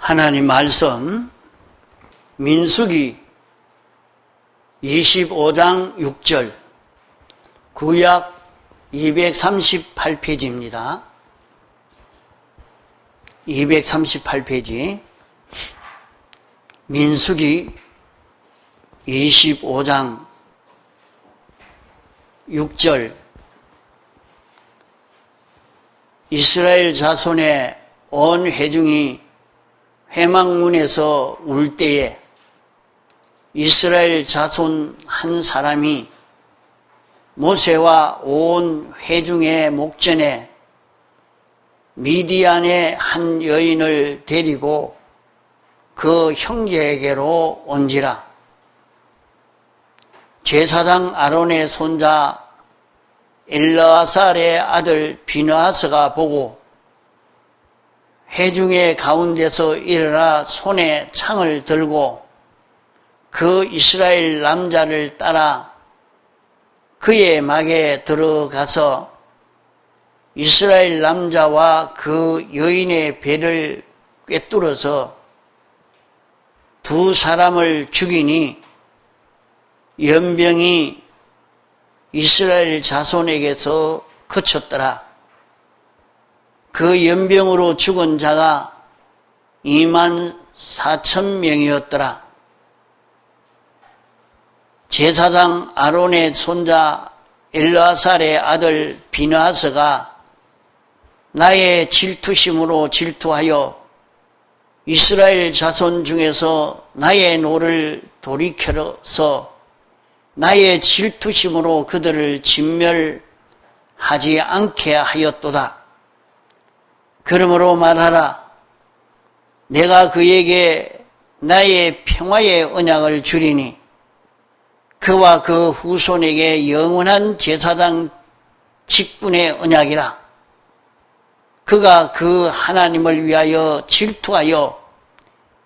하나님 말씀 민수기 25장 6절 구약 238페이지입니다. 238페이지 민수기 25장 6절 이스라엘 자손의 온 회중이 회막문에서 울 때에 이스라엘 자손 한 사람이 모세와 온 회중의 목전에 미디안의 한 여인을 데리고 그 형제에게로 온지라. 제사장 아론의 손자 엘르아살의 아들 비느하스가 보고 회중의 가운데서 일어나 손에 창을 들고 그 이스라엘 남자를 따라 그의 막에 들어가서 이스라엘 남자와 그 여인의 배를 꿰뚫어서 두 사람을 죽이니 연병이 이스라엘 자손에게서 그쳤더라. 그 연병으로 죽은 자가 24,000명이었더라. 제사장 아론의 손자 엘르아살의 아들 비느하스가 나의 질투심으로 질투하여 이스라엘 자손 중에서 나의 노를 돌이켜서 나의 질투심으로 그들을 진멸하지 않게 하였도다. 그러므로 말하라. 내가 그에게 나의 평화의 언약을 주리니 그와 그 후손에게 영원한 제사장 직분의 언약이라. 그가 그 하나님을 위하여 질투하여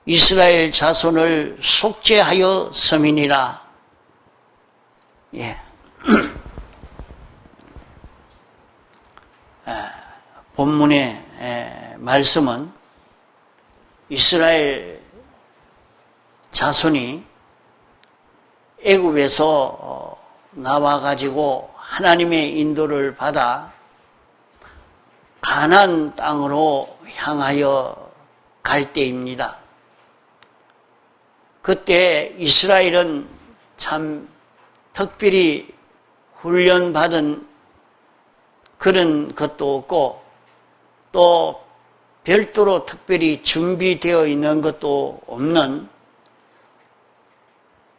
이스라엘 자손을 속죄하여 섬이니라. 예. 본문의 말씀은 이스라엘 자손이 애굽에서 나와가지고 하나님의 인도를 받아 가나안 땅으로 향하여 갈 때입니다. 그때 이스라엘은 참 특별히 훈련받은 그런 것도 없고 또 별도로 특별히 준비되어 있는 것도 없는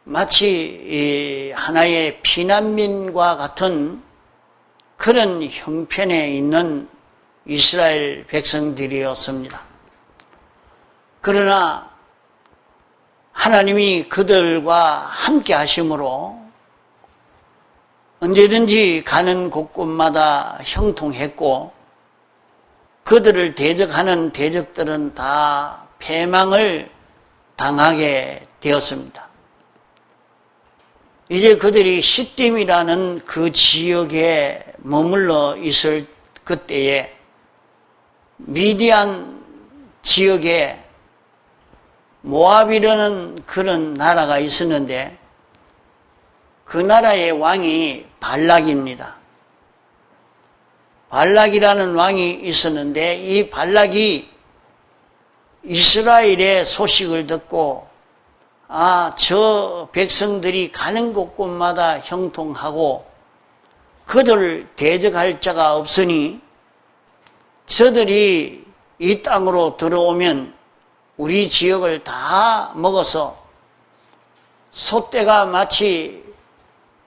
마치 하나의 피난민과 같은 그런 형편에 있는 이스라엘 백성들이었습니다. 그러나 하나님이 그들과 함께 하심으로 언제든지 가는 곳곳마다 형통했고 그들을 대적하는 대적들은 다 패망을 당하게 되었습니다. 이제 그들이 시딤이라는 그 지역에 머물러 있을 그때에 미디안 지역에 모압이라는 그런 나라가 있었는데 그 나라의 왕이 발락입니다. 발락이라는 왕이 있었는데 이 발락이 이스라엘의 소식을 듣고 저 백성들이 가는 곳곳마다 형통하고 그들을 대적할 자가 없으니 저들이 이 땅으로 들어오면 우리 지역을 다 먹어서 소떼가 마치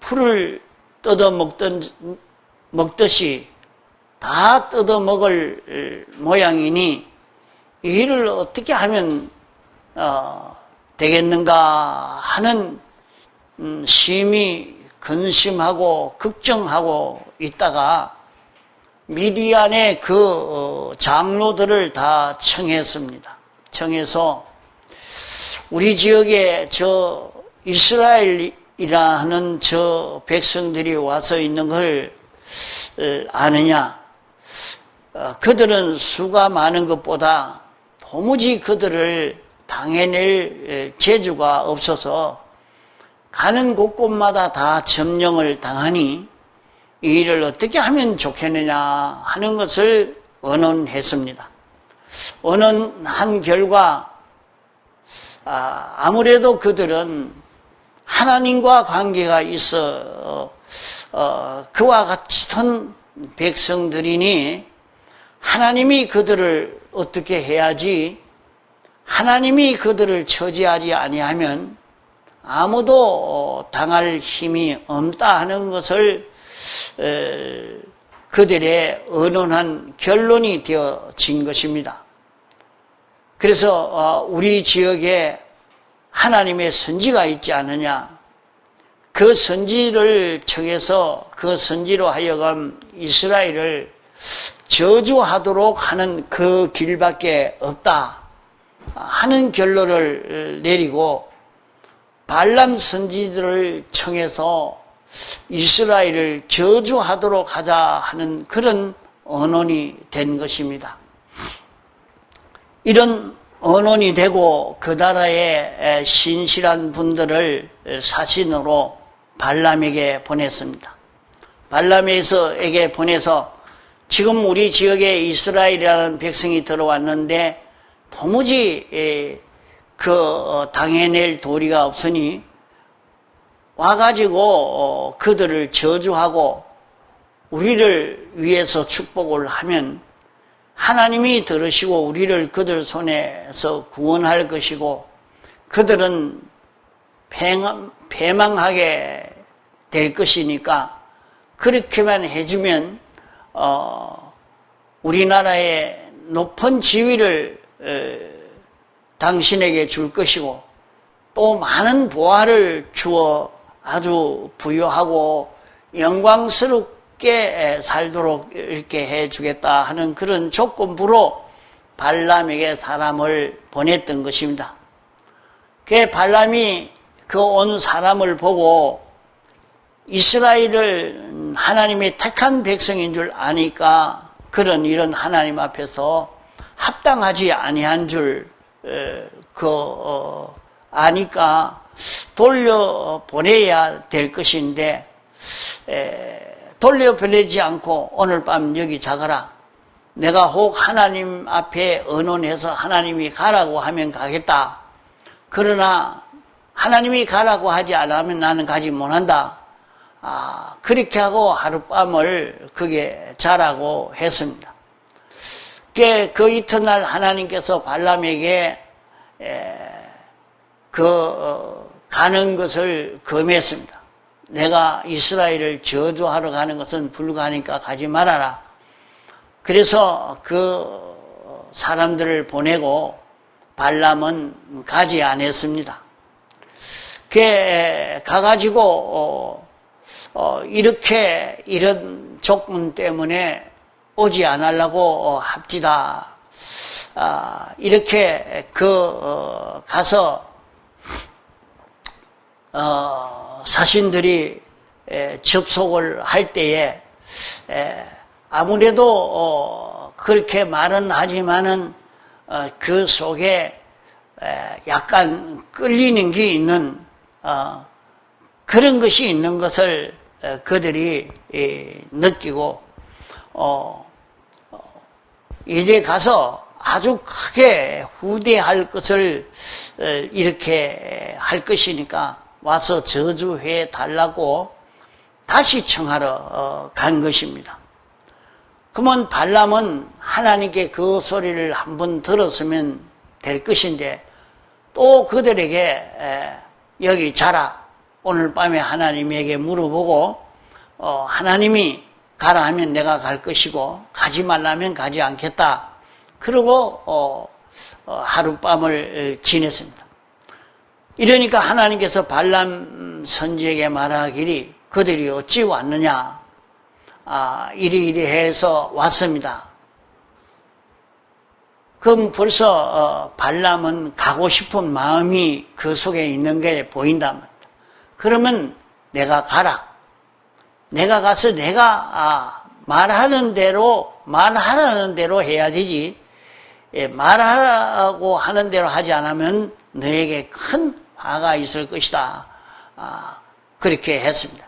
풀을 먹듯이 다 뜯어먹을 모양이니 이 일을 어떻게 하면 되겠는가 하는 심히 근심하고 걱정하고 있다가 미디안의 그 장로들을 다 청했습니다. 청해서 우리 지역에 저 이스라엘이라는 저 백성들이 와서 있는 걸 아느냐? 그들은 수가 많은 것보다 도무지 그들을 당해낼 재주가 없어서 가는 곳곳마다 다 점령을 당하니 이 일을 어떻게 하면 좋겠느냐 하는 것을 의논했습니다. 의논한 결과 아무래도 그들은 하나님과 관계가 있어 그와 같은 백성들이니 하나님이 그들을 어떻게 해야지, 하나님이 그들을 처지하지 아니하면 아무도 당할 힘이 없다 하는 것을 그들의 의논한 결론이 되어진 것입니다. 그래서 우리 지역에 하나님의 선지가 있지 않느냐, 그 선지를 청해서 그 선지로 하여금 이스라엘을 저주하도록 하는 그 길밖에 없다 하는 결론을 내리고 발람 선지들을 청해서 이스라엘을 저주하도록 하자 하는 그런 언론이 된 것입니다. 이런 언론이 되고 그 나라의 신실한 분들을 사신으로 발람에게 보냈습니다. 발람에게 보내서 지금 우리 지역에 이스라엘이라는 백성이 들어왔는데 도무지 당해낼 도리가 없으니 와가지고 그들을 저주하고 우리를 위해서 축복을 하면 하나님이 들으시고 우리를 그들 손에서 구원할 것이고 그들은 패망하게 될 것이니까 그렇게만 해주면 우리나라의 높은 지위를 당신에게 줄 것이고 또 많은 보화를 주어 아주 부유하고 영광스럽게 살도록 이렇게 해주겠다 하는 그런 조건부로 발람에게 사람을 보냈던 것입니다. 그 발람이 그 온 사람을 보고 이스라엘을 하나님이 택한 백성인 줄 아니까 이런 하나님 앞에서 합당하지 아니한 줄 아니까 돌려보내야 될 것인데 돌려보내지 않고 오늘 밤 여기 자거라. 내가 혹 하나님 앞에 의논해서 하나님이 가라고 하면 가겠다. 그러나 하나님이 가라고 하지 않으면 나는 가지 못한다. 그렇게 하고 하룻밤을 거기에 자라고 했습니다. 그 이튿날 하나님께서 발람에게 가는 것을 금했습니다. 내가 이스라엘을 저주하러 가는 것은 불가하니까 가지 말아라. 그래서 그 사람들을 보내고 발람은 가지 않았습니다. 가가지고 이런 조건 때문에 오지 않으려고 합디다. 이렇게 가서 사신들이 접속을 할 때에 아무래도 그렇게 말은 하지만은 그 속에 약간 끌리는 게 있는 그런 것이 있는 것을 그들이 느끼고 이제 가서 아주 크게 후대할 것을 이렇게 할 것이니까 와서 저주해 달라고 다시 청하러 간 것입니다. 그러면 발람은 하나님께 그 소리를 한번 들었으면 될 것인데 또 그들에게 여기 자라. 오늘 밤에 하나님에게 물어보고 하나님이 가라 하면 내가 갈 것이고 가지 말라면 가지 않겠다. 그러고 하룻밤을 지냈습니다. 이러니까 하나님께서 발람 선지에게 말하기를 그들이 어찌 왔느냐. 이리이리 해서 왔습니다. 그럼 벌써 발람은 가고 싶은 마음이 그 속에 있는 게 보인단 말입니다. 그러면 내가 가라. 내가 가서 내가 말하라는 대로 해야 되지. 말하라고 하는 대로 하지 않으면 너에게 큰 화가 있을 것이다. 그렇게 했습니다.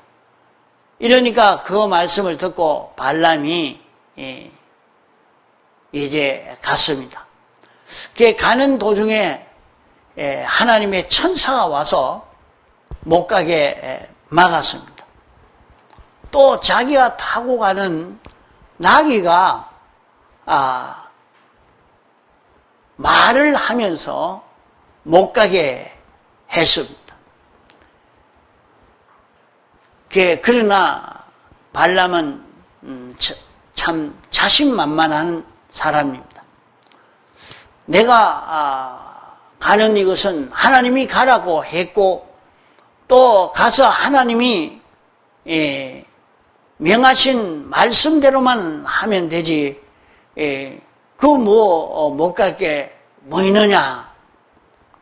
이러니까 그 말씀을 듣고 발람이 이제 갔습니다. 가는 도중에 하나님의 천사가 와서 못 가게 막았습니다. 또 자기가 타고 가는 나귀가 말을 하면서 못 가게 했습니다. 그러나 발람은 참 자신만만한 사람입니다. 내가 가는 이것은 하나님이 가라고 했고 또 가서 하나님이 명하신 말씀대로만 하면 되지 못 갈 게 뭐 있느냐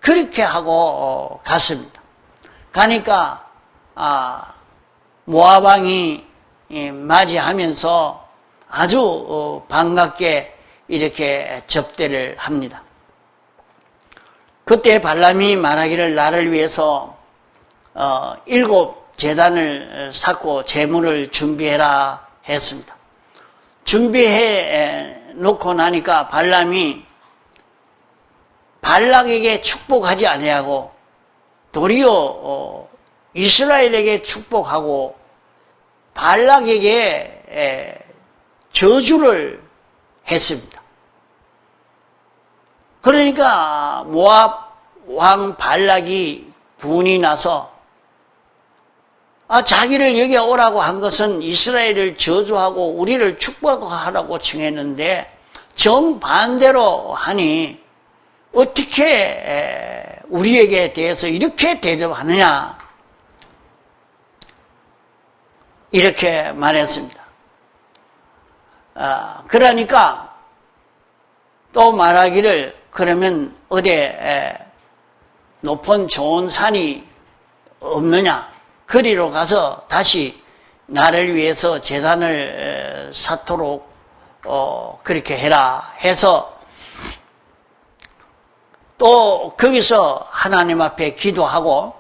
그렇게 하고 갔습니다. 가니까 모압 왕이 맞이하면서 아주 반갑게 이렇게 접대를 합니다. 그때 발람이 말하기를 나를 위해서 7 제단을 쌓고 제물을 준비해라 했습니다. 준비해 놓고 나니까 발람이 발락에게 축복하지 아니하고 도리어 이스라엘에게 축복하고 발락에게 저주를 했습니다. 그러니까 모압 왕 발락이 분이 나서 자기를 여기 오라고 한 것은 이스라엘을 저주하고 우리를 축복하라고 청했는데 정반대로 하니 어떻게 우리에게 대해서 이렇게 대접하느냐 이렇게 말했습니다. 그러니까 또 말하기를 그러면 어디 높은 좋은 산이 없느냐 그리로 가서 다시 나를 위해서 제단을 쌓도록 그렇게 해라 해서 또 거기서 하나님 앞에 기도하고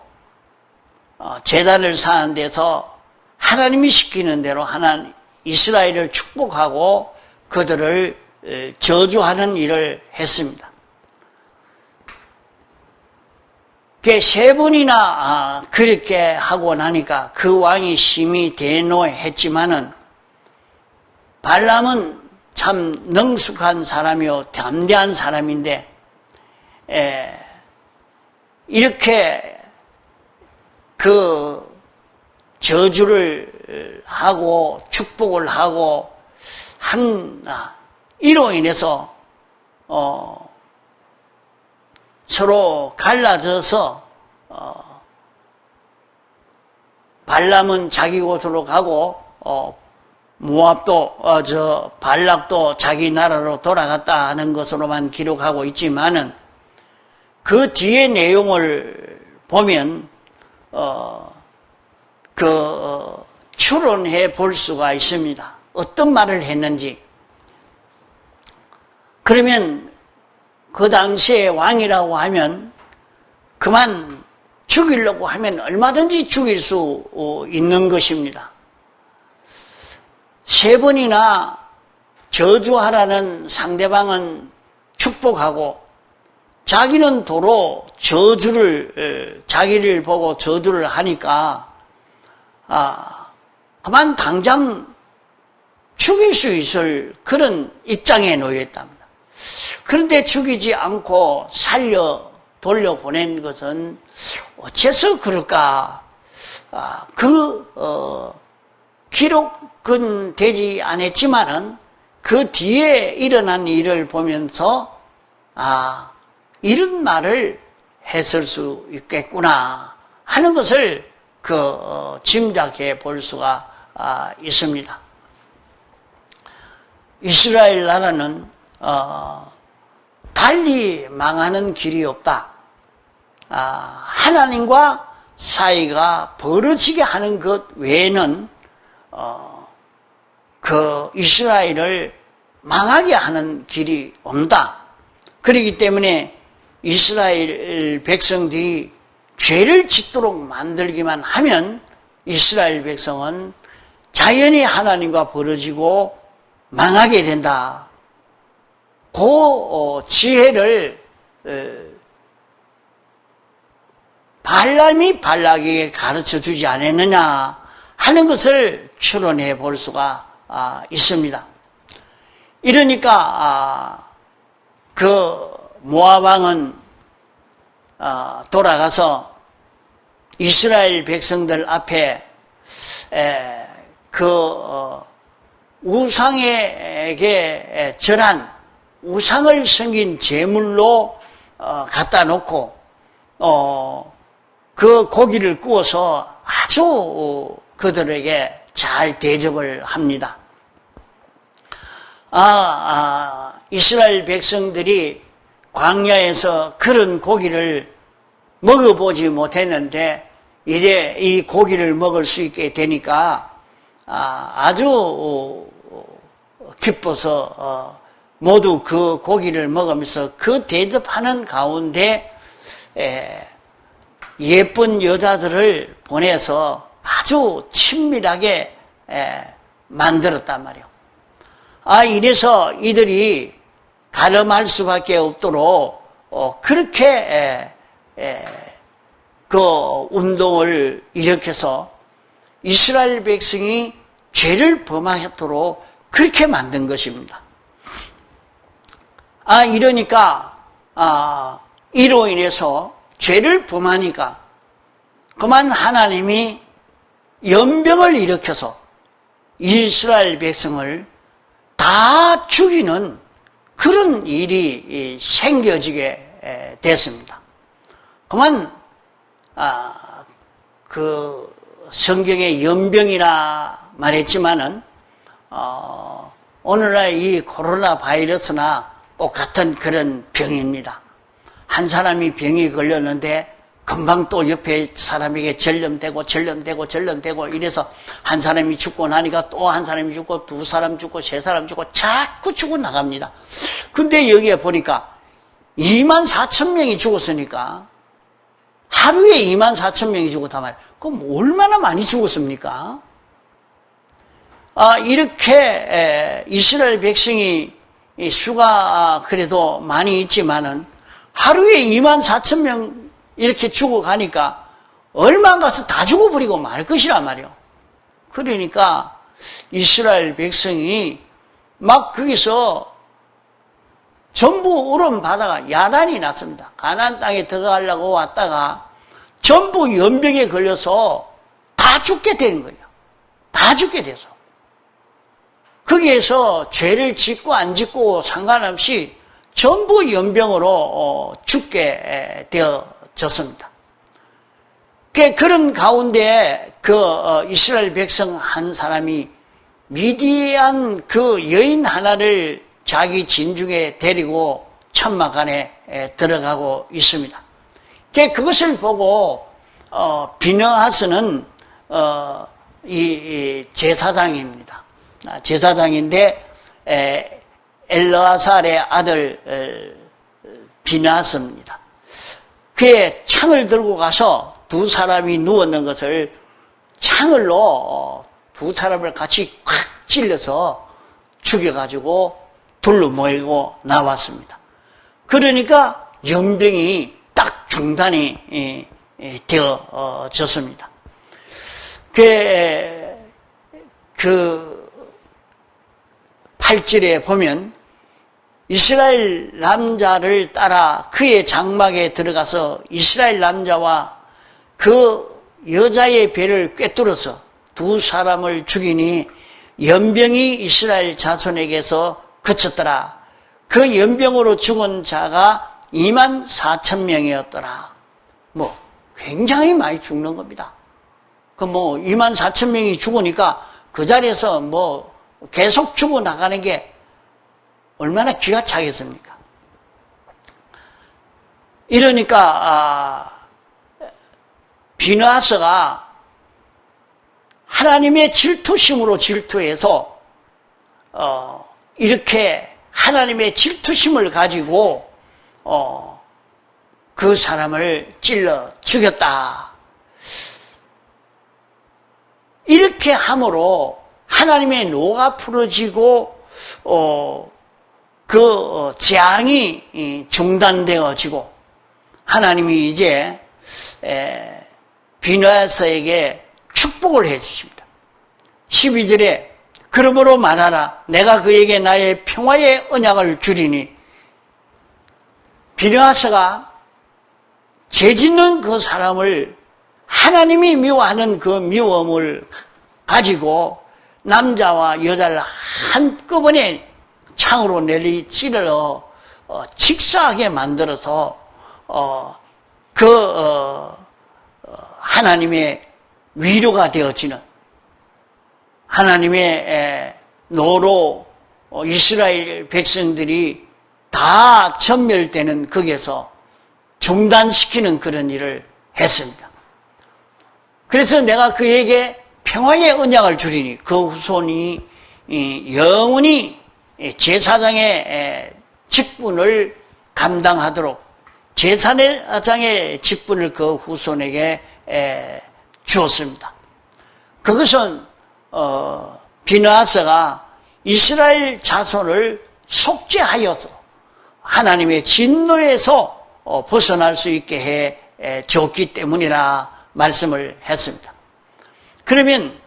제단을 쌓은 데서 하나님이 시키는 대로 이스라엘을 축복하고 그들을 저주하는 일을 했습니다. 3번이나 그렇게 하고 나니까 그 왕이 심히 대노했지만은 발람은 참 능숙한 사람이요 담대한 사람인데 이렇게 그 저주를 하고 축복을 하고 이로 인해서 서로 갈라져서 발람은 자기 곳으로 가고 모압도 발락도 자기 나라로 돌아갔다 하는 것으로만 기록하고 있지만은 그 뒤의 내용을 보면 추론해 볼 수가 있습니다. 어떤 말을 했는지. 그러면 그 당시에 왕이라고 하면 그만 죽이려고 하면 얼마든지 죽일 수 있는 것입니다. 3번이나 저주하라는 상대방은 축복하고 자기는 도로 자기를 보고 저주를 하니까 그만 당장 죽일 수 있을 그런 입장에 놓여 있답니다. 그런데 죽이지 않고 돌려보낸 것은 어째서 그럴까? 기록은 되지 않았지만은 그 뒤에 일어난 일을 보면서 이런 말을 했을 수 있겠구나 하는 것을 짐작해 볼 수가 있습니다. 이스라엘 나라는 달리 망하는 길이 없다. 하나님과 사이가 벌어지게 하는 것 외에는 이스라엘을 망하게 하는 길이 없다. 그렇기 때문에 이스라엘 백성들이 죄를 짓도록 만들기만 하면 이스라엘 백성은 자연히 하나님과 벌어지고 망하게 된다. 그 지혜를 발람이 발락에게 가르쳐 주지 않았느냐 하는 것을 추론해 볼 수가 있습니다. 이러니까 그 모압 왕은 돌아가서 이스라엘 백성들 앞에 그 우상에게 절한 우상을 섬긴 제물로 갖다 놓고 그 고기를 구워서 아주 그들에게 잘 대접을 합니다. 이스라엘 백성들이 광야에서 그런 고기를 먹어보지 못했는데 이제 이 고기를 먹을 수 있게 되니까 아주 기뻐서 모두 그 고기를 먹으면서 그 대접하는 가운데 예쁜 여자들을 보내서 아주 친밀하게 만들었단 말이에요. 이래서 이들이 가늠할 수밖에 없도록 그렇게 그 운동을 일으켜서 이스라엘 백성이 죄를 범하도록 그렇게 만든 것입니다. 이러니까 이로 인해서 죄를 범하니까 그만 하나님이 연병을 일으켜서 이스라엘 백성을 다 죽이는 그런 일이 생겨지게 됐습니다. 그만 그 성경의 연병이라 말했지만은 오늘날 이 코로나 바이러스나 똑같은 그런 병입니다. 한 사람이 병이 걸렸는데 금방 또 옆에 사람에게 전염되고 이래서 한 사람이 죽고 나니까 또 한 사람이 죽고 두 사람 죽고 세 사람 죽고 자꾸 죽어 나갑니다. 근데 여기에 보니까 24,000명이 죽었으니까 하루에 24,000명이 죽었단 말이에요. 그럼 얼마나 많이 죽었습니까? 이렇게 이스라엘 백성이 수가 그래도 많이 있지만은 하루에 24,000명 이렇게 죽어가니까 얼마 안 가서 다 죽어버리고 말 것이란 말이에요. 그러니까 이스라엘 백성이 막 거기서 전부 울음바다가 야단이 났습니다. 가나안 땅에 들어가려고 왔다가 전부 연병에 걸려서 다 죽게 되는 거예요. 다 죽게 돼서. 거기에서 죄를 짓고 안 짓고 상관없이 전부 연병으로 죽게 되어졌습니다. 그런 가운데 이스라엘 백성 한 사람이 미디안 그 여인 하나를 자기 진중에 데리고 천막 안에 들어가고 있습니다. 그것을 보고 비느하스는 이 제사장입니다. 제사장인데 엘르아살의 아들 비느하스입니다. 그의 창을 들고 가서 두 사람이 누웠는 것을 창을로 두 사람을 같이 확 찔러서 죽여가지고 둘로 모이고 나왔습니다. 그러니까 연병이 딱 중단이 되어졌습니다. 그 8절에 보면 이스라엘 남자를 따라 그의 장막에 들어가서 이스라엘 남자와 그 여자의 배를 꿰뚫어서 두 사람을 죽이니 연병이 이스라엘 자손에게서 그쳤더라. 그 연병으로 죽은 자가 24,000명이었더라. 굉장히 많이 죽는 겁니다. 24,000명이 죽으니까 그 자리에서 계속 죽어나가는 게 얼마나 기가 차겠습니까? 이러니까 비느하스가 하나님의 질투심으로 질투해서 이렇게 하나님의 질투심을 가지고 그 사람을 찔러 죽였다. 이렇게 함으로 하나님의 노가 풀어지고 그 재앙이 중단되어지고 하나님이 이제 비느하스에게 축복을 해 주십니다. 12절에 그러므로 말하라 내가 그에게 나의 평화의 언약을 주리니 비느하스가 죄짓는 그 사람을 하나님이 미워하는 그 미움을 가지고 남자와 여자를 한꺼번에 창으로 찔러 직사하게 만들어서 하나님의 위로가 되어지는 하나님의 노로 이스라엘 백성들이 다 전멸되는 거기에서 중단시키는 그런 일을 했습니다. 그래서 내가 그에게 평화의 언약을 주리니 그 후손이 영원히 제사장의 직분을 감당하도록 제사장의 직분을 그 후손에게 주었습니다. 그것은 비느하스가 이스라엘 자손을 속죄하여서 하나님의 진노에서 벗어날 수 있게 해 줬기 때문이라 말씀을 했습니다. 그러면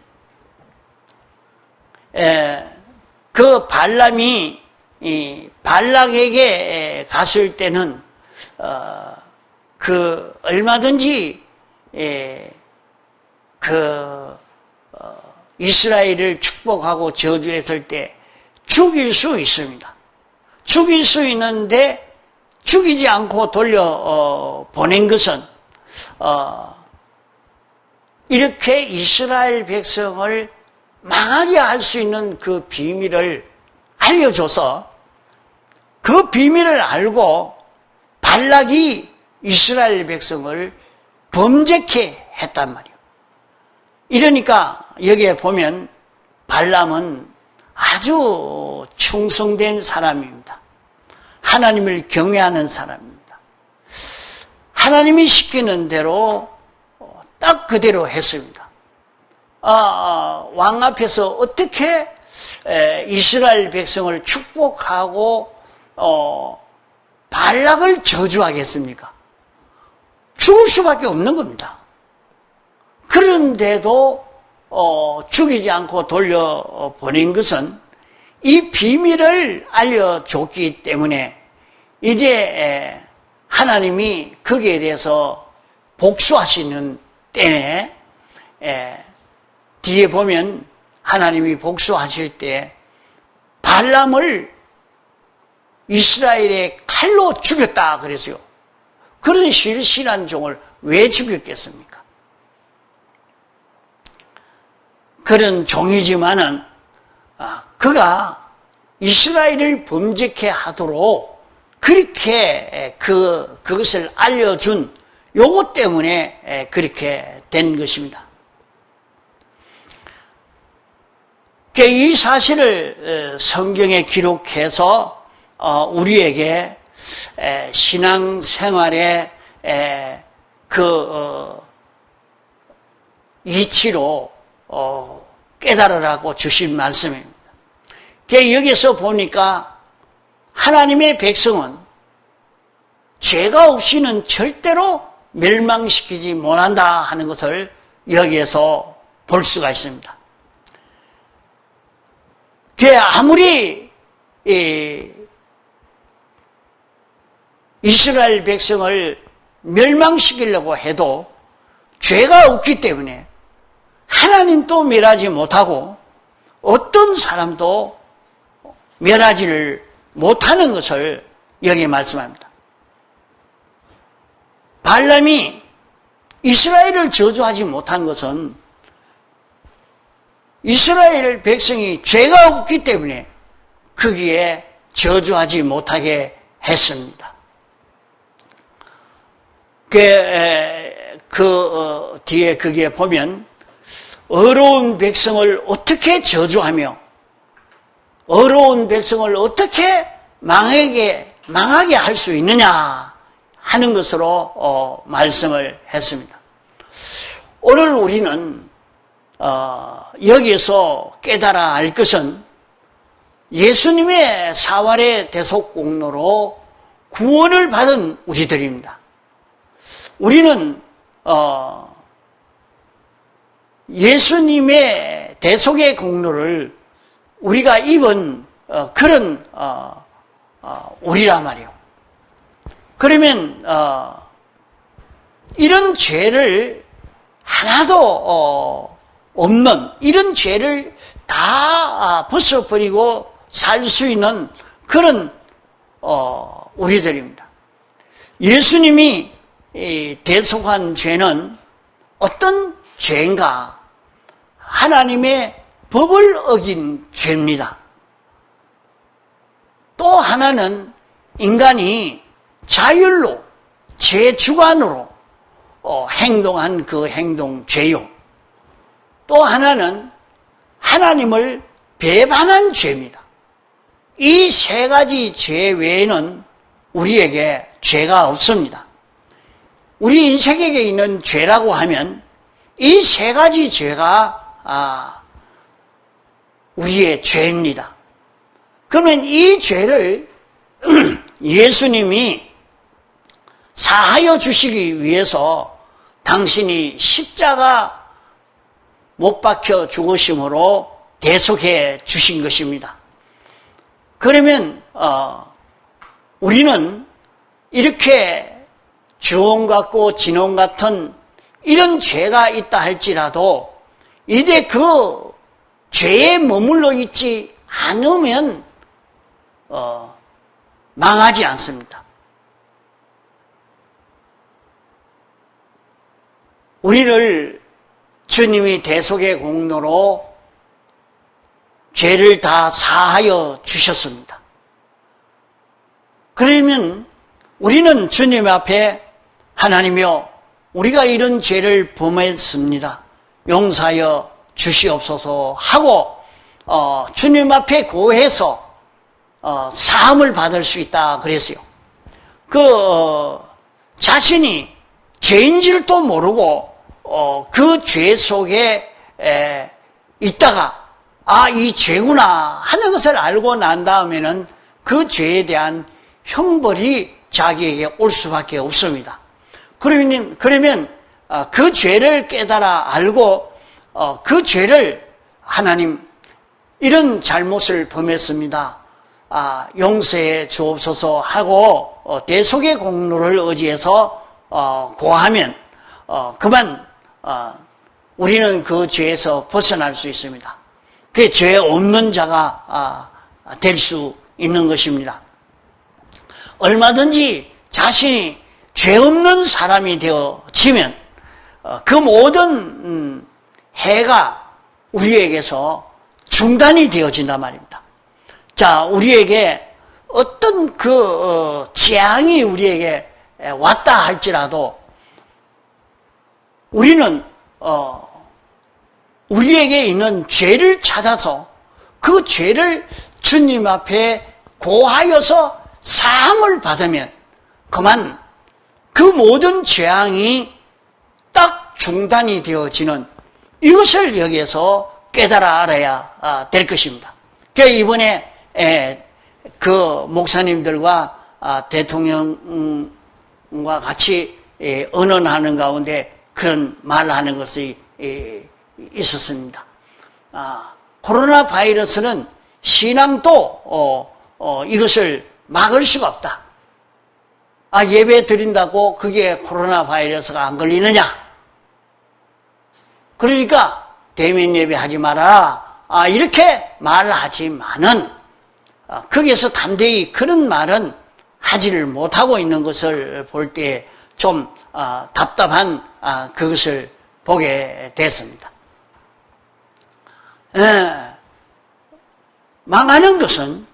그 발람이 발락에게 갔을 때는 그 얼마든지 이스라엘을 축복하고 저주했을 때 죽일 수 있습니다. 죽일 수 있는데 죽이지 않고 돌려 보낸 것은 이렇게 이스라엘 백성을 망하게 할 수 있는 그 비밀을 알려줘서 그 비밀을 알고 발락이 이스라엘 백성을 범죄케 했단 말이에요. 이러니까 여기에 보면 발람은 아주 충성된 사람입니다. 하나님을 경외하는 사람입니다. 하나님이 시키는 대로 딱 그대로 했습니다. 왕 앞에서 어떻게 이스라엘 백성을 축복하고 발락을 저주하겠습니까? 죽을 수밖에 없는 겁니다. 그런데도 죽이지 않고 돌려보낸 것은 이 비밀을 알려줬기 때문에 이제 하나님이 거기에 대해서 복수하시는 때에 뒤에 보면 하나님이 복수하실 때 발람을 이스라엘의 칼로 죽였다 그랬어요. 그런 실실한 종을 왜 죽였겠습니까? 그런 종이지만은 그가 이스라엘을 범죄케 하도록 그렇게 그것을 알려준 요것 때문에 그렇게 된 것입니다. 이 사실을 성경에 기록해서 우리에게 신앙생활의 이치로 깨달으라고 주신 말씀입니다. 여기서 보니까 하나님의 백성은 죄가 없이는 절대로 멸망시키지 못한다 하는 것을 여기에서 볼 수가 있습니다. 아무리 이스라엘 백성을 멸망시키려고 해도 죄가 없기 때문에 하나님도 멸하지 못하고 어떤 사람도 멸하지를 못하는 것을 여기에 말씀합니다. 발람이 이스라엘을 저주하지 못한 것은 이스라엘 백성이 죄가 없기 때문에 거기에 저주하지 못하게 했습니다. 뒤에 거기에 보면 어려운 백성을 어떻게 저주하며 어려운 백성을 어떻게 망하게 망하게 할 수 있느냐 하는 것으로 말씀을 했습니다. 오늘 우리는 여기에서 깨달아 알 것은 예수님의 사활의 대속 공로로 구원을 받은 우리들입니다. 우리는 예수님의 대속의 공로를 우리가 입은 그런 우리라 말이에요. 그러면 이런 죄를 하나도 없는, 이런 죄를 다 벗어버리고 살 수 있는 그런 우리들입니다. 예수님이 대속한 죄는 어떤 죄인가? 하나님의 법을 어긴 죄입니다. 또 하나는 인간이 자율로 제 주관으로 행동한 그 행동 죄요. 또 하나는 하나님을 배반한 죄입니다. 이 세 가지 죄 외에는 우리에게 죄가 없습니다. 우리 인생에게 있는 죄라고 하면 이 세 가지 죄가 우리의 죄입니다. 그러면 이 죄를 예수님이 사하여 주시기 위해서 당신이 십자가 못 박혀 죽으심으로 대속해 주신 것입니다. 그러면 우리는 이렇게 주홍 같고 진홍 같은 이런 죄가 있다 할지라도 이제 그 죄에 머물러 있지 않으면 망하지 않습니다. 우리를 주님이 대속의 공로로 죄를 다 사하여 주셨습니다. 그러면 우리는 주님 앞에 하나님이여 우리가 이런 죄를 범했습니다. 용서하여 주시옵소서 하고 주님 앞에 고해서 사함을 받을 수 있다 그랬어요. 자신이 죄인 줄도 모르고 그 죄 속에 있다가 이 죄구나 하는 것을 알고 난 다음에는 그 죄에 대한 형벌이 자기에게 올 수밖에 없습니다. 그러면 그 죄를 깨달아 알고 그 죄를 하나님 이런 잘못을 범했습니다. 용서해 주옵소서 하고 대속의 공로를 의지해서 고하면 그만 우리는 그 죄에서 벗어날 수 있습니다. 그게 죄 없는 자가 될 수 있는 것입니다. 얼마든지 자신이 죄 없는 사람이 되어지면 그 모든 해가 우리에게서 중단이 되어진단 말입니다. 자, 우리에게 어떤 재앙이 우리에게 왔다 할지라도 우리는 우리에게 있는 죄를 찾아서 그 죄를 주님 앞에 고하여서 사함을 받으면 그만 그 모든 재앙이 딱 중단이 되어지는 이것을 여기에서 깨달아 알아야 될 것입니다. 그래서 이번에 그 목사님들과 대통령과 같이 언언하는 가운데 그런 말을 하는 것이 있었습니다. 코로나 바이러스는 신앙도 이것을 막을 수가 없다. 예배 드린다고 그게 코로나 바이러스가 안 걸리느냐? 그러니까 대면 예배 하지 마라. 이렇게 말을 하지만은 거기에서 담대히 그런 말은 하지를 못하고 있는 것을 볼 때 좀 답답한 그것을 보게 됐습니다. 망하는 것은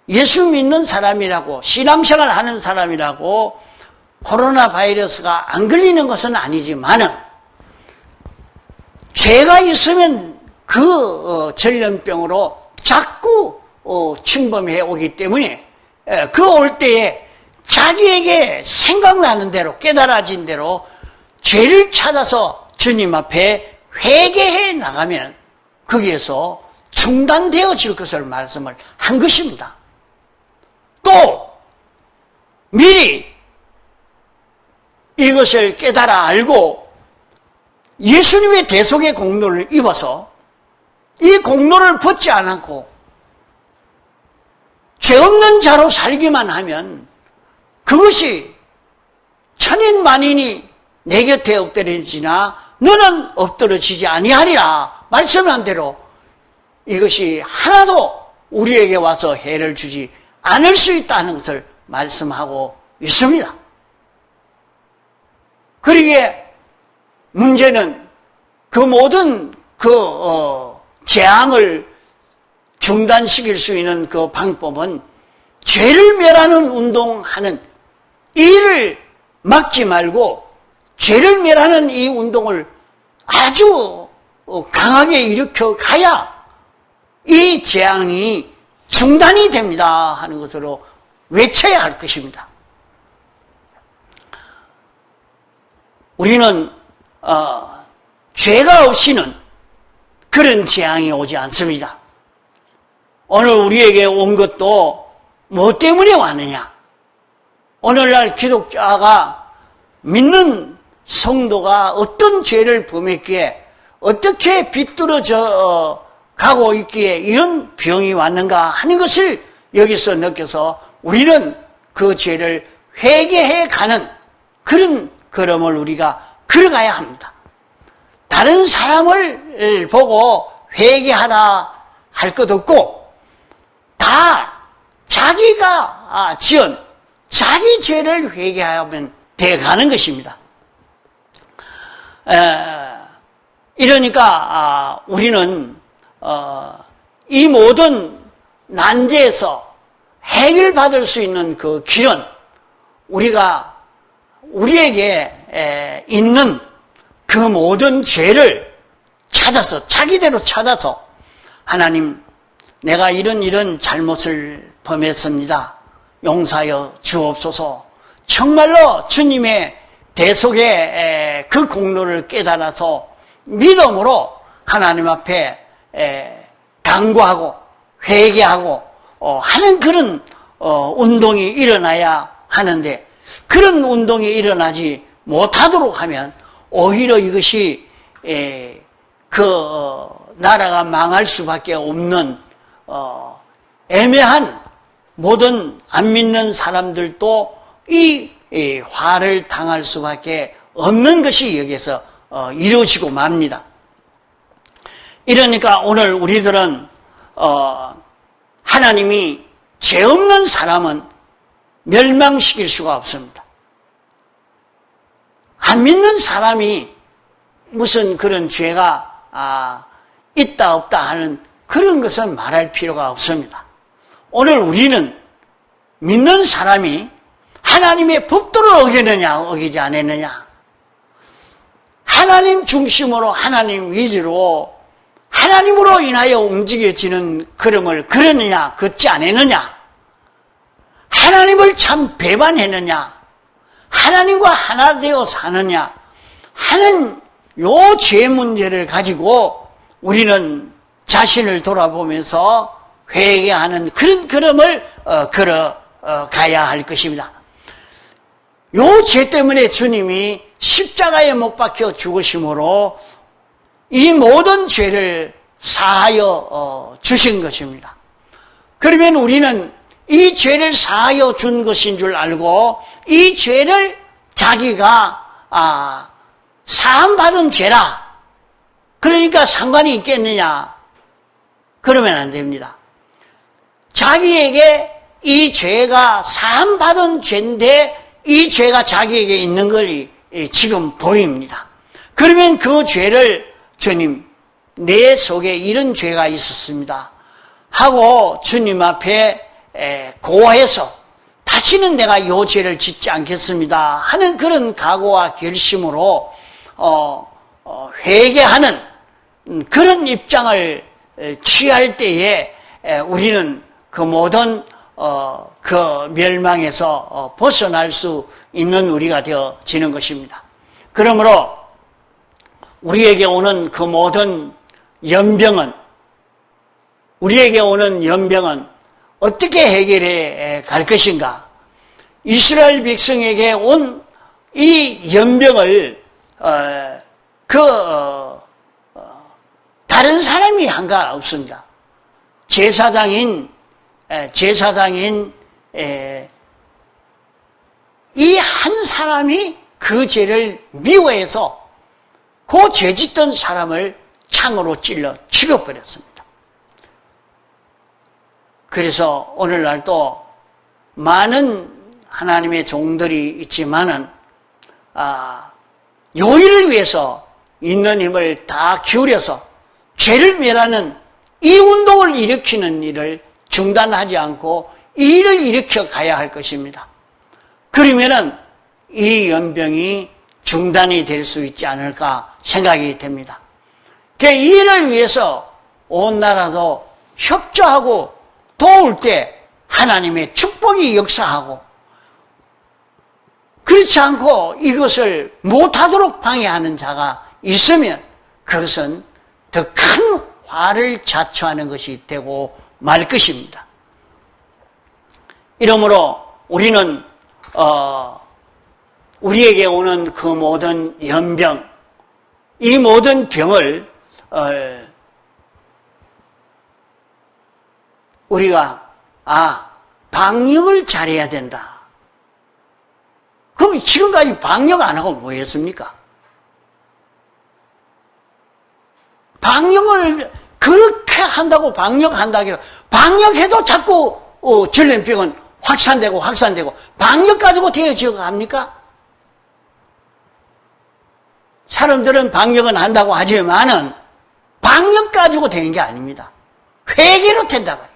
예수 믿는 사람이라고 신앙생활 하는 사람이라고 코로나 바이러스가 안 걸리는 것은 아니지만은 죄가 있으면 그 전염병으로 자꾸 침범해 오기 때문에 그 올 때에 자기에게 생각나는 대로 깨달아진 대로 죄를 찾아서 주님 앞에 회개해 나가면 거기에서 중단되어질 것을 말씀을 한 것입니다. 또 미리 이것을 깨달아 알고 예수님의 대속의 공로를 입어서 이 공로를 벗지 않고 죄 없는 자로 살기만 하면 그것이 천인 만인이 내 곁에 엎드려지나 너는 엎드러지지 아니하리라 말씀한 대로 이것이 하나도 우리에게 와서 해를 주지 않을 수 있다는 것을 말씀하고 있습니다. 그러기에 문제는 그 모든 재앙을 중단시킬 수 있는 그 방법은 죄를 멸하는 운동하는 이를 막지 말고 죄를 멸하는 이 운동을 아주 강하게 일으켜 가야 이 재앙이 중단이 됩니다 하는 것으로 외쳐야 할 것입니다. 우리는 죄가 없이는 그런 재앙이 오지 않습니다. 오늘 우리에게 온 것도 뭐 때문에 왔느냐? 오늘날 기독자가 믿는 성도가 어떤 죄를 범했기에 어떻게 비뚤어져 가고 있기에 이런 병이 왔는가 하는 것을 여기서 느껴서 우리는 그 죄를 회개해 가는 그런 걸음을 우리가 걸어가야 합니다. 다른 사람을 보고 회개하라 할 것 없고 다 자기가 지은 자기 죄를 회개하면 돼가는 것입니다. 이러니까 우리는 이 모든 난제에서 해결받을 수 있는 그 길은 우리에게 있는 그 모든 죄를 찾아서 자기대로 찾아서 하나님 내가 이런 잘못을 범했습니다. 용서하여 주옵소서. 정말로 주님의 대속의 그 공로를 깨달아서 믿음으로 하나님 앞에 간구하고 회개하고 하는 그런 운동이 일어나야 하는데 그런 운동이 일어나지 못하도록 하면 오히려 이것이 나라가 망할 수밖에 없는 애매한 모든 안 믿는 사람들도 이 화를 당할 수밖에 없는 것이 여기에서 이루어지고 맙니다. 이러니까 오늘 우리들은 하나님이 죄 없는 사람은 멸망시킬 수가 없습니다. 안 믿는 사람이 무슨 그런 죄가 있다 없다 하는 그런 것은 말할 필요가 없습니다. 오늘 우리는 믿는 사람이 하나님의 법도를 어기느냐 어기지 않았느냐, 하나님 중심으로 하나님 위주로 하나님으로 인하여 움직여지는 걸음을 걸었느냐 걷지 않았느냐, 하나님을 참 배반했느냐 하나님과 하나 되어 사느냐 하는 요 죄 문제를 가지고 우리는 자신을 돌아보면서 회개하는 그런 걸음을 걸어가야 할 것입니다. 요 죄 때문에 주님이 십자가에 못 박혀 죽으심으로 이 모든 죄를 사하여 주신 것입니다. 그러면 우리는 이 죄를 사하여 준 것인 줄 알고 이 죄를 자기가 사함받은 죄라 그러니까 상관이 있겠느냐? 그러면 안 됩니다. 자기에게 이 죄가 사함받은 죄인데 이 죄가 자기에게 있는 걸 지금 보입니다. 그러면 그 죄를 주님 내 속에 이런 죄가 있었습니다 하고 주님 앞에 고해서 다시는 내가 이 죄를 짓지 않겠습니다 하는 그런 각오와 결심으로 회개하는 그런 입장을 취할 때에 우리는 그 모든 그 멸망에서 벗어날 수 있는 우리가 되어지는 것입니다. 그러므로 우리에게 오는 그 모든 연병은, 우리에게 오는 연병은 어떻게 해결해 갈 것인가? 이스라엘 백성에게 온 이 연병을 다른 사람이 한가 없습니다. 제사장인 이 한 사람이 그 죄를 미워해서 그 죄 짓던 사람을 창으로 찔러 죽여버렸습니다. 그래서 오늘날 또 많은 하나님의 종들이 있지만은 요일을 위해서 있는 힘을 다 기울여서 죄를 멸하는 이 운동을 일으키는 일을 중단하지 않고 이 일을 일으켜 가야 할 것입니다. 그러면은 이 연병이 중단이 될 수 있지 않을까 생각이 됩니다. 이 일을 위해서 온 나라도 협조하고 도울 때 하나님의 축복이 역사하고, 그렇지 않고 이것을 못하도록 방해하는 자가 있으면 그것은 더 큰 화를 자초하는 것이 되고 말 것입니다. 이러므로 우리는 우리에게 오는 그 모든 연병, 이 모든 병을 우리가 방역을 잘해야 된다. 그럼 지금까지 방역 안 하고 뭐 했습니까? 방역을 그렇게 한다고 방역한다고 해서 방역해도 자꾸 전염병은 확산되고 방역 가지고 되어지어 갑니까? 사람들은 방역은 한다고 하지만은 방역 가지고 되는 게 아닙니다. 회개로 된다고 해요.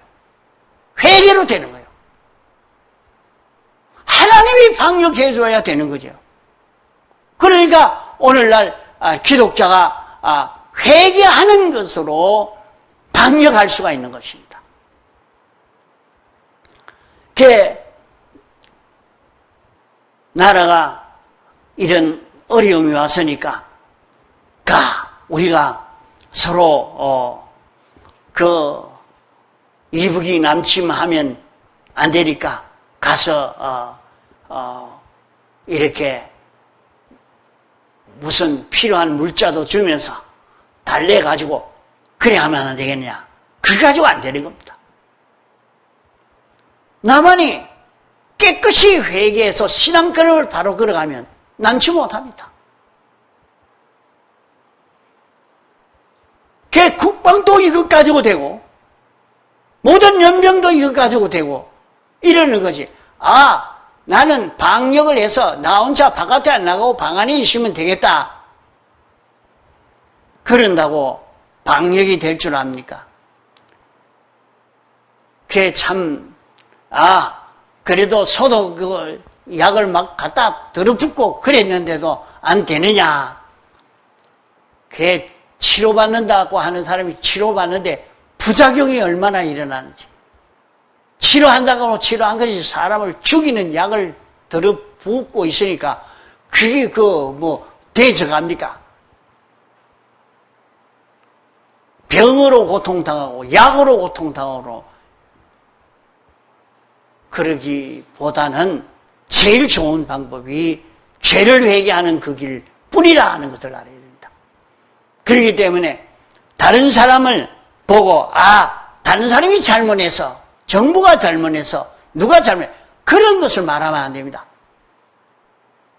회개로 되는 거예요. 하나님이 방역해줘야 되는 거죠. 그러니까 오늘날 기독자가 회개하는 것으로 방역할 수가 있는 것입니다. 나라가 이런 어려움이 왔으니까 우리가 서로 이북이 남침하면 안 되니까 가서 이렇게 무슨 필요한 물자도 주면서 달래가지고 그래 하면 안 되겠냐? 그거 가지고 안 되는 겁니다. 나만이 깨끗이 회개해서 신앙걸음을 바로 걸어가면 남지 못합니다. 국방도 이것 가지고 되고 모든 연병도 이것 가지고 되고 이러는 거지. 나는 방역을 해서 나 혼자 바깥에 안 나가고 방 안에 있으면 되겠다. 그런다고 방역이 될 줄 압니까? 그래도 소독 약을 막 갖다 들어붓고 그랬는데도 안 되느냐. 치료받는다고 하는 사람이 치료받는데 부작용이 얼마나 일어나는지. 치료한다고 치료한 것이 사람을 죽이는 약을 들어붓고 있으니까 그게 대적합니까? 병으로 고통당하고 약으로 고통당하고 그러기보다는 제일 좋은 방법이 죄를 회개하는 그 길 뿐이라 하는 것을 알아야 됩니다. 그렇기 때문에 다른 사람을 보고 다른 사람이 잘못해서 정부가 잘못해서 누가 잘못해 그런 것을 말하면 안 됩니다.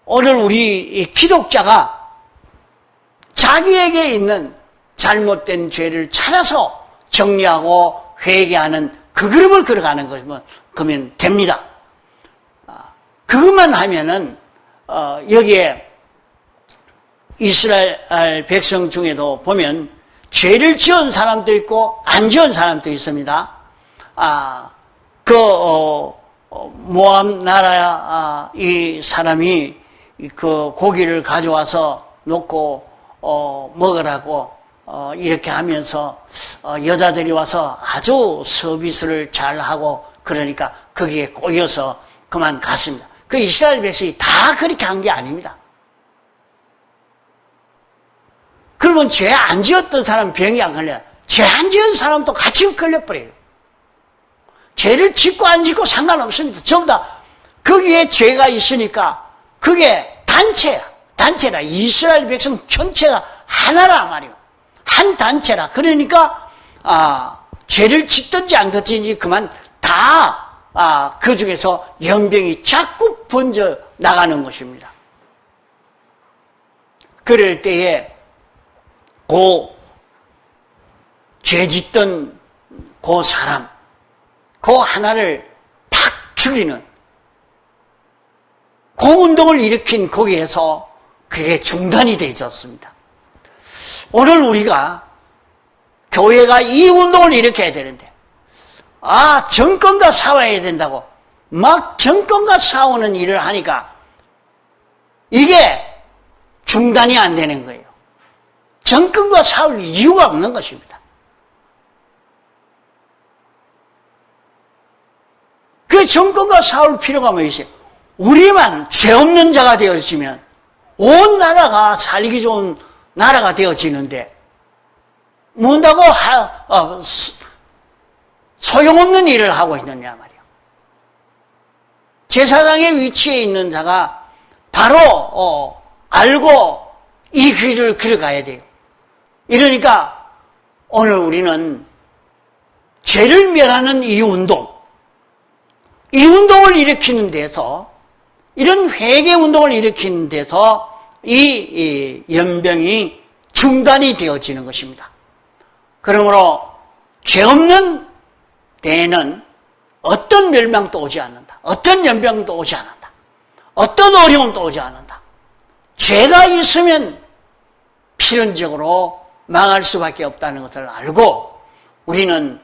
오늘 우리 기독자가 자기에게 있는 잘못된 죄를 찾아서 정리하고 회개하는 그 걸음을 걸어가는 것이면 그러면 됩니다. 그것만 하면은 여기에 이스라엘 백성 중에도 보면 죄를 지은 사람도 있고 안 지은 사람도 있습니다. 모압 나라 이 사람이 그 고기를 가져와서 놓고 먹으라고 이렇게 하면서 여자들이 와서 아주 서비스를 잘 하고 그러니까 거기에 꼬여서 그만 갔습니다. 그 이스라엘 백성이 다 그렇게 한 게 아닙니다. 그러면 죄 안 지었던 사람 병이 안 걸려요. 죄 안 지은 사람도 같이 걸려버려요. 죄를 짓고 안 짓고 상관없습니다. 전부 다 거기에 죄가 있으니까 그게 단체라. 이스라엘 백성 전체가 하나라 말이요. 한 단체라. 그러니까 죄를 짓든지 안 짓든지 그만 다 그 중에서 연병이 자꾸 번져 나가는 것입니다. 그럴 때에 죄 짓던 그 사람, 그 하나를 팍 죽이는 그 운동을 일으킨 거기에서 그게 중단이 되어 있었습니다. 오늘 우리가 교회가 이 운동을 일으켜야 되는데 정권과 싸워야 된다고 막 정권과 싸우는 일을 하니까 이게 중단이 안 되는 거예요. 정권과 싸울 이유가 없는 것입니다. 그 정권과 싸울 필요가 뭐 있어요? 우리만 죄 없는 자가 되어지면 온 나라가 살기 좋은 나라가 되어지는데 뭔다고 소용없는 일을 하고 있느냐 말이에요. 제사장의 위치에 있는 자가 바로 알고 이 길을 걸어가야 돼요. 이러니까 오늘 우리는 죄를 멸하는 이 운동을 일으키는 데서 이런 회개 운동을 일으키는 데서 이 연병이 중단이 되어지는 것입니다. 그러므로 죄 없는 데에는 어떤 멸망도 오지 않는다. 어떤 연병도 오지 않는다. 어떤 어려움도 오지 않는다. 죄가 있으면 필연적으로 망할 수밖에 없다는 것을 알고 우리는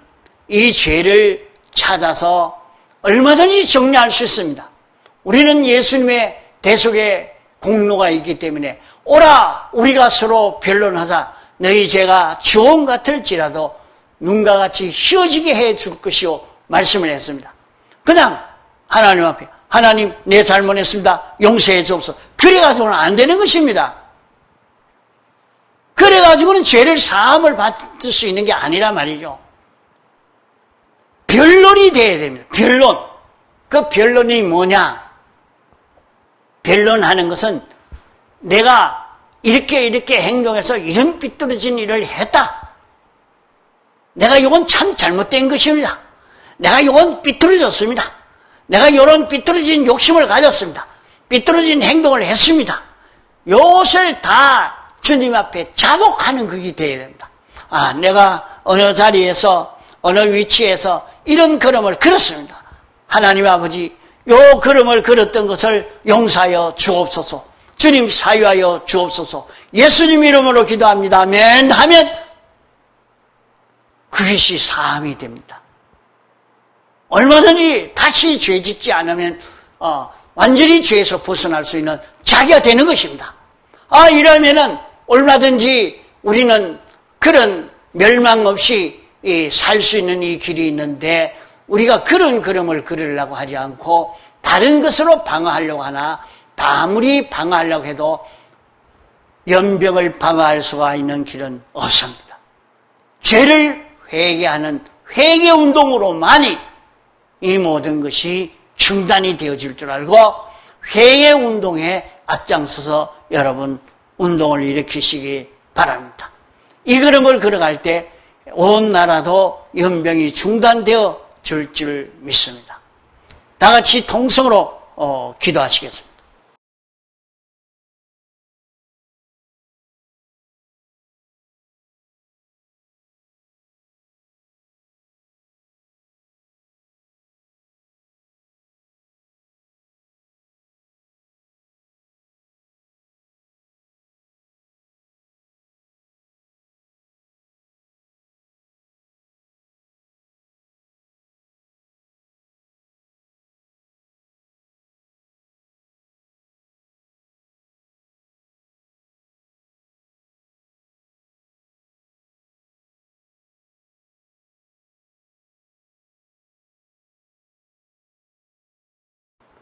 이 죄를 찾아서 얼마든지 정리할 수 있습니다. 우리는 예수님의 대속의 공로가 있기 때문에 오라 우리가 서로 변론하자. 너희 죄가 주홍 같을지라도 눈과 같이 희어지게 해줄 것이요 말씀을 했습니다. 그냥 하나님 앞에 하나님 내 잘못했습니다. 용서해 주옵소서. 그래가지고는 안 되는 것입니다. 그래가지고는 죄를 사함을 받을 수 있는 게 아니라 말이죠. 변론이 돼야 됩니다. 변론. 그 변론이 뭐냐? 변론하는 것은 내가 이렇게 행동해서 이런 삐뚤어진 일을 했다. 내가 이건 참 잘못된 것입니다. 내가 이건 삐뚤어졌습니다. 내가 이런 삐뚤어진 욕심을 가졌습니다. 삐뚤어진 행동을 했습니다. 이것을 다 주님 앞에 자복하는 그게 되어야 됩니다. 내가 어느 자리에서 어느 위치에서 이런 걸음을 걸었습니다. 하나님 아버지 요 걸음을 걸었던 것을 용서하여 주옵소서. 주님 사유하여 주옵소서. 예수님 이름으로 기도합니다. 아멘 하면 그것이 사함이 됩니다. 얼마든지 다시 죄 짓지 않으면 완전히 죄에서 벗어날 수 있는 자기가 되는 것입니다. 이러면은 얼마든지 우리는 그런 멸망 없이 살 수 있는 이 길이 있는데 우리가 그런 걸음을 걸으려고 하지 않고 다른 것으로 방어하려고 하나 아무리 방어하려고 해도 연병을 방어할 수가 있는 길은 없습니다. 죄를 회개하는 회개운동으로만이 이 모든 것이 중단이 되어질 줄 알고 회개운동에 앞장서서 여러분 운동을 일으키시기 바랍니다. 이 걸음을 걸어갈 때 온 나라도 연병이 중단되어 줄 믿습니다. 다 같이 통성으로 기도하시겠습니다.